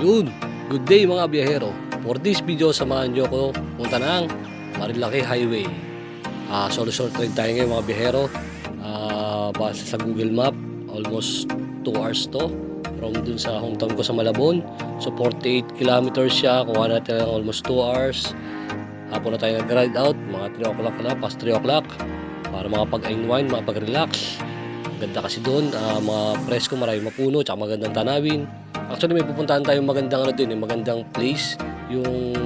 Yun, good day mga biyahero. For this video, samahan nyo ko punta ng Marilaki Highway. Solo-short ride tayo ngayon mga biyahero. Base sa Google Map, almost 2 hours to. From dun sa hometown ko sa Malabon. So 48 kilometers siya, kuha natin almost 2 hours. Hapon na tayo nag-ride out, mga 3 o'clock na, past 3 o'clock. Para makapag-unwind, makapag-relax. Ganda kasi doon, mga presko, maraming mapuno, tsaka magandang tanawin. Actually may pupuntahan tayong magandang magandang place, yung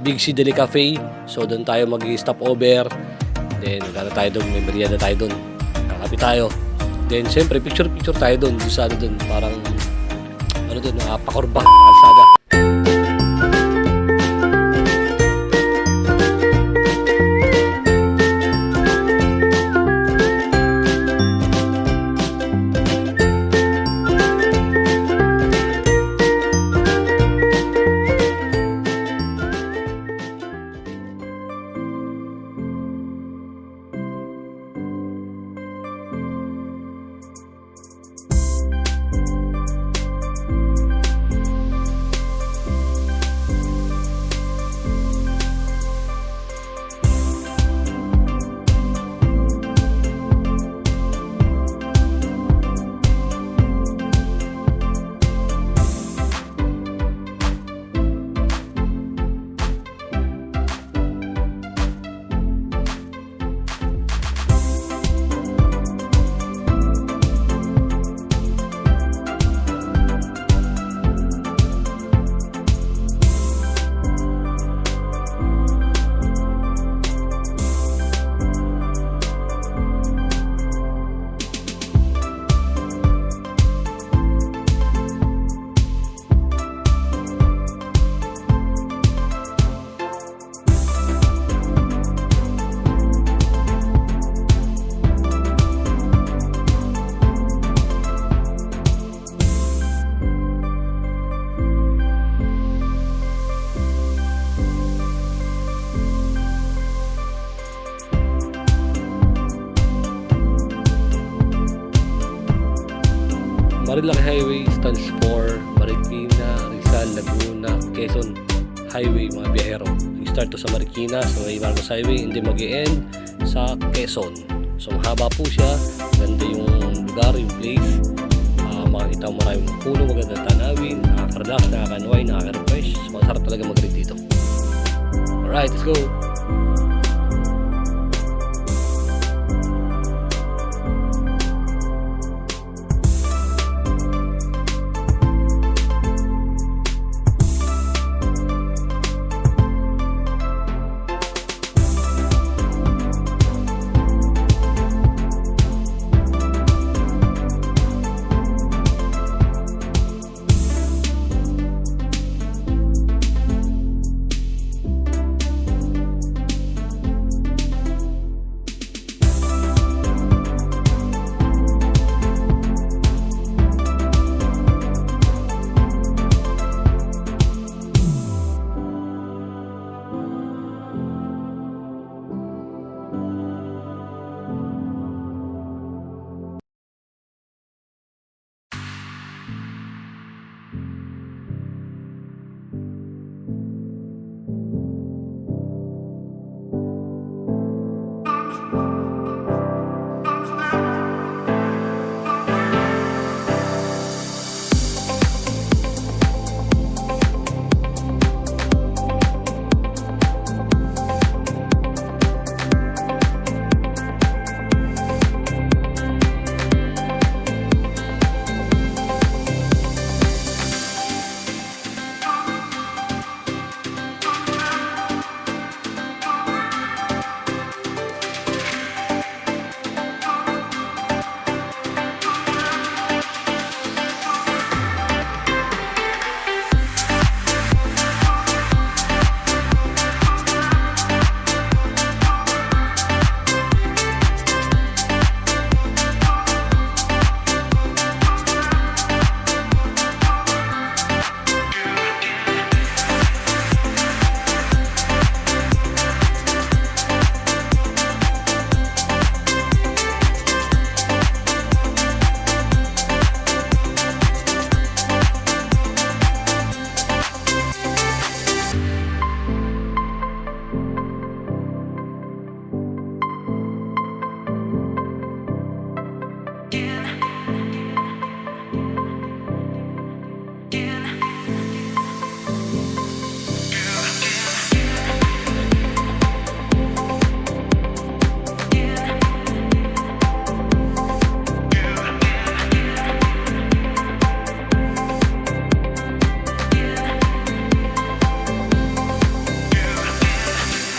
Big C Deli Cafe. So doon tayo mag-stop over. Then magana tayo doon, may merienda tayo doon. Kakapi tayo. Then siyempre picture tayo doon, doon parang doon, pakurba, kalsada. Marilaki Highway stands for Marikina, Rizal, Laguna, Quezon Highway mga biyahero. Nag-start to sa Marikina, sa may Marcos Highway, and then mag-e-end sa Quezon. So mahaba po siya, ganda yung lugar, yung place. Makikita mo maraming puno, magandang tanawin, nakaka-relax, nakaka-unwind, nakaka-refresh. So masarap talaga mag-ride dito. Alright, let's go!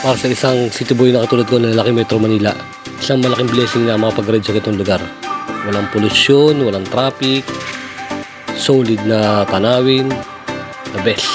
Para sa isang city boy na katulad ko na lalaki Metro Manila, isang malaking blessing na makapag-ride sa itong lugar. Walang polusyon, walang traffic, solid na tanawin, the best.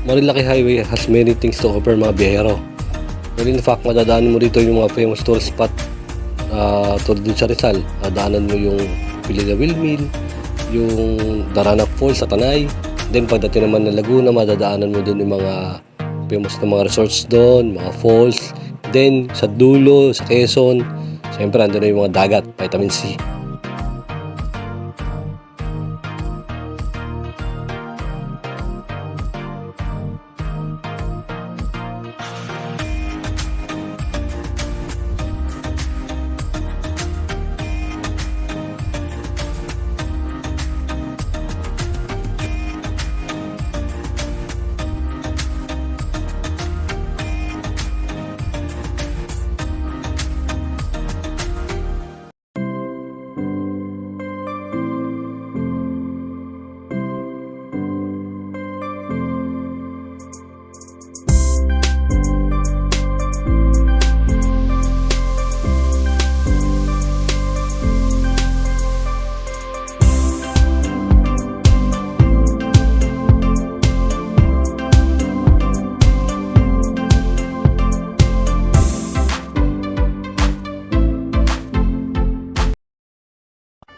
Marilaki Highway has many things to offer mga biyahero. Well, in fact, madadaanan mo dito yung mga famous tourist spot tulad din sa Rizal. Madadaanan mo yung Pilila Windmill, yung Daranac Falls sa Tanay. Then pagdating naman ng Laguna, madadaanan mo din yung mga famous na mga resorts doon, mga falls. Then sa dulo, sa Quezon, siyempre andun na yung mga dagat, vitamin C.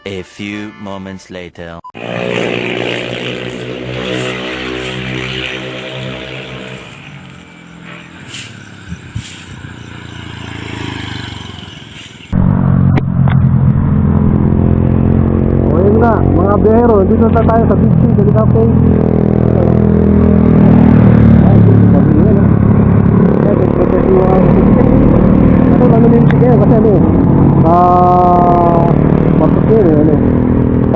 A few moments later. Ayun nga, mga biyahero, dito na tayo sa Big C, Delica Cafe. Ito lang naman yung sige, kasi ano mapos yun ano.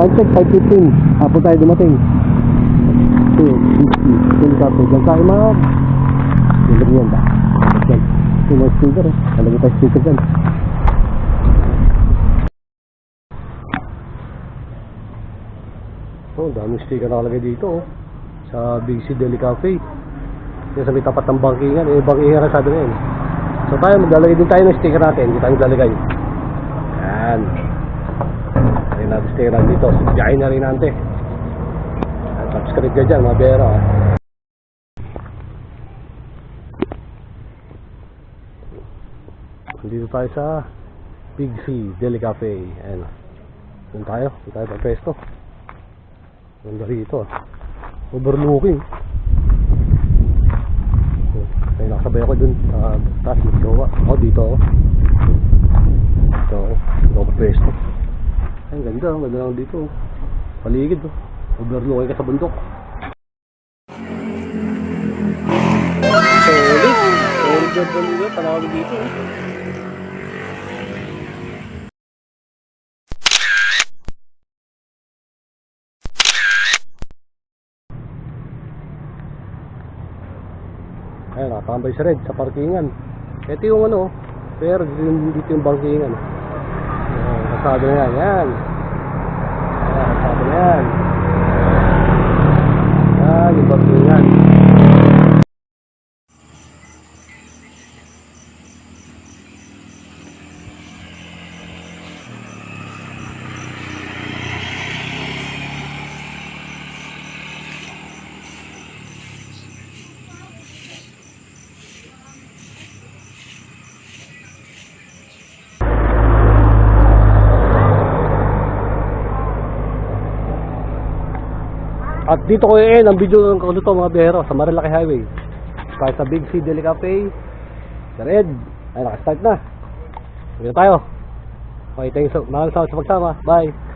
Time check, 5:15. Hapon tayo dumating. So, Big C, Delica Cafe. Diyan tayo mga Delica yan ba? Diyan. Yung mga speaker eh. Talagay tayo speaker dyan. Oh, daming sticker nakalagay dito oh. Sa Big C Deli Cafe. Yan sa may tapat ng bangkingan. Bangkingan rasado na yun. So tayo, maglalagay din tayo ng sticker natin. Hindi tayo maglalagay. Yan. Lagay natin sticker natin dito. Sigyain na rin natin. Subscribe ka dyan mga biyahero ah. Dito tayo sa Big C Deli Cafe. Ayan. Doon tayo pagpesto. Ganda rito ah. Overlooking. Kaya nakasabay ako dun sa taas ng gawa. Ako dito ako. Dito ako pagpesto. Ay, ang ganda lang dito. Paligid oh. Overlooking ka sa bundok. Solid na bundok. Panawag dito eh. Ayun, nakatambay si Red sa parkingan. Ito yung ano, pero dito yung parkingan. Kasado na yan, yan. Kasado na yan. Yan, yung parkingan. At dito ko ang video ng kaluto mga biyahero sa Marilaki Highway. Kahit sa Big C Deli Cafe, sa Red, ay nakastart na. Dito tayo. Okay, thanks. Maraming salamat sa pagsama. Bye.